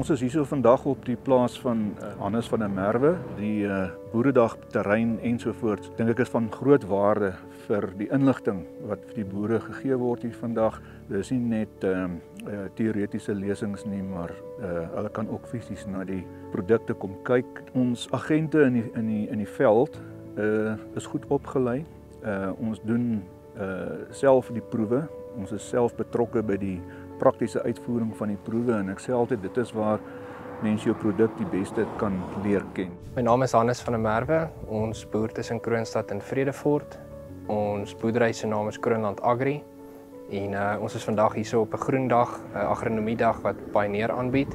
Ons is hierso vandag op die plaas van Hannes van der Merwe, die boeredag terrein ensovoorts. Dink ek is van groot waarde vir die inligting wat vir die boere gegee word hier vandag. Dit is nie net teoretiese lesings nie, maar hulle kan ook fisies na die produkte kom kyk. Ons agente in die veld is goed opgelei. Ons doen self die proewe. Ons is self betrokke by die praktiese uitvoering van die proewe en ek sê altyd dit is waar mense jou produk die beste kan leer ken. My naam is Hannes van der Merwe. Ons boer tussen Kroonstad en Vredefort. Ons boerdery se naam is Kroonland Agri en ons is vandag hierso op 'n groen dag, 'n agronomiedag wat Pioneer aanbied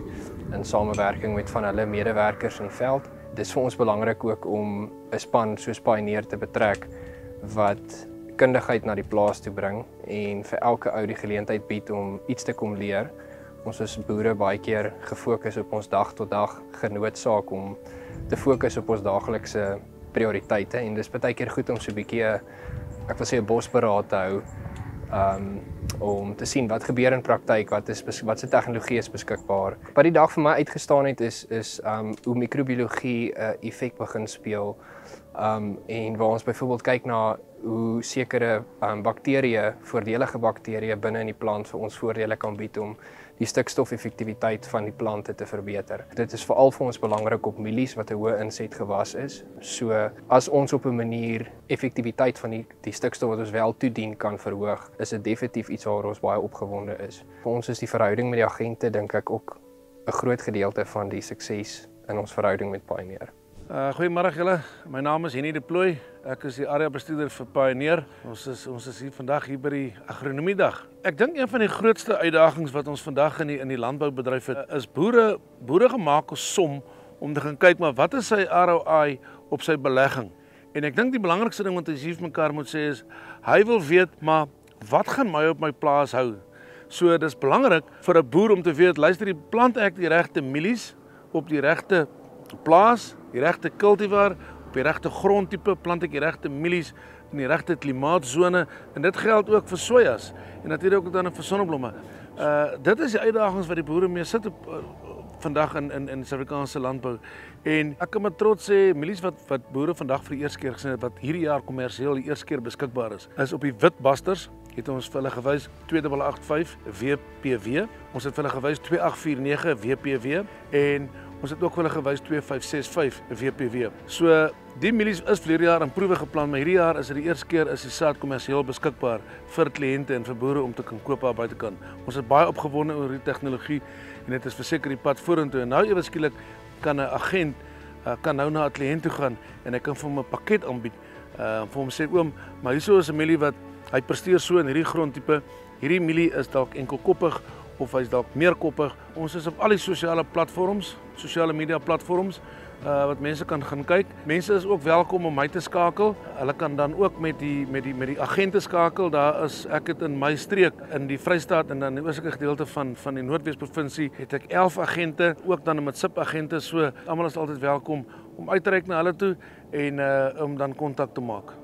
in samewerking met van hulle medewerkers in die veld. Dit is vir ons belangrik ook om 'n span soos Pioneer te betrek wat kundigheid na die plaas toe bring en vir elke ou die geleentheid bied om iets te kom leer. Ons is boere baie keer gefokus op ons dag tot dag genoodsaak om te fokus op ons daaglikse prioriteite en dis baie keer goed om so 'n bietjie, ek wil sê 'n bosberaad te hou om te sien wat gebeur in praktyk, wat se tegnologie is beskikbaar. Wat die dag vir my uitgestaan het is hoe microbiologie 'n effek begin speel en waar ons byvoorbeeld kyk na hoe sekere bakterieë, voordelige bakterieë binne in die plant vir ons voordele kan bied om die stikstofeffektiwiteit van die plante te verbeter. Dit is veral vir ons belangrik op mielies wat 'n hoë inset gewas is. So as ons op 'n manier effektiwiteit van die stikstof wat ons wel toedien kan verhoog, is dit definitief iets waar ons baie opgewonde is. Vir ons is die verhouding met die agente dink ek ook 'n groot gedeelte van die sukses in ons verhouding met Pioneer. Goeiemôre julle. My naam is Henny de Plooy. Ek is die area bestuurder vir Pioneer. Ons is hier vandag hier by die agronomiedag. Ek dink een van die grootste uitdagings wat ons vandag in die landboubedryf het, is boere gemaak 'n som om te gaan kyk maar wat is sy ROI op sy belegging. En ek dink die belangrikste ding wat ons hier vir mekaar moet sê is hy wil weet maar wat gaan my op my plaas hou. So dis belangrik vir 'n boer om te weet, luister, plant ek die regte mielies op die regte plaas, die regte cultivar, op die regte grondtipe, plant ek die regte mielies in die regte klimaatsone en dit geld ook vir sojas en natuurlik ook dan vir sonneblomme. Dit is die uitdagings wat die boere mee sit vandag in Suid-Afrikaanse landbou. En ek kan met trots sê mielies wat boere vandag vir die eerste keer gesien het wat hierdie jaar kommersieel die eerste keer beskikbaar is op die wit basters. Het ons vir hulle gewys 2885 WPW. Ons het vir hulle gewys 2849 WPW en ons het ook vir hulle gewys 2565 WPW. So die mielies is verlede jaar in proewe geplant, maar hierdie jaar is dit die eerste keer is die saad kommersieel beskikbaar vir kliënte en vir boere om te kan koop daar buitekant. Ons is baie opgewonde oor die tegnologie en dit is verseker die pad vorentoe. En nou ewe skielik kan 'n agent kan nou na 'n kliënt toe gaan en hy kan vir hom 'n pakket aanbied. Vir hom sê oom, maar hierso is 'n mielie wat hy presteer so in hierdie grondtipe. Hierdie mielie is dalk enkelkoppig of hy's dalk meerkoppig. Ons is op al die sosiale platforms, sosiale media platforms wat mense kan gaan kyk. Mense is ook welkom om my te skakel. Hulle kan dan ook met die agente skakel. Daar is ek het in my streek in die Vrystaat en dan die oostelike gedeelte van die Noordwes provinsie het ek 11 agente, ook dan met subagente. So almal is altyd welkom om uit te reik na hulle toe en om dan kontak te maak.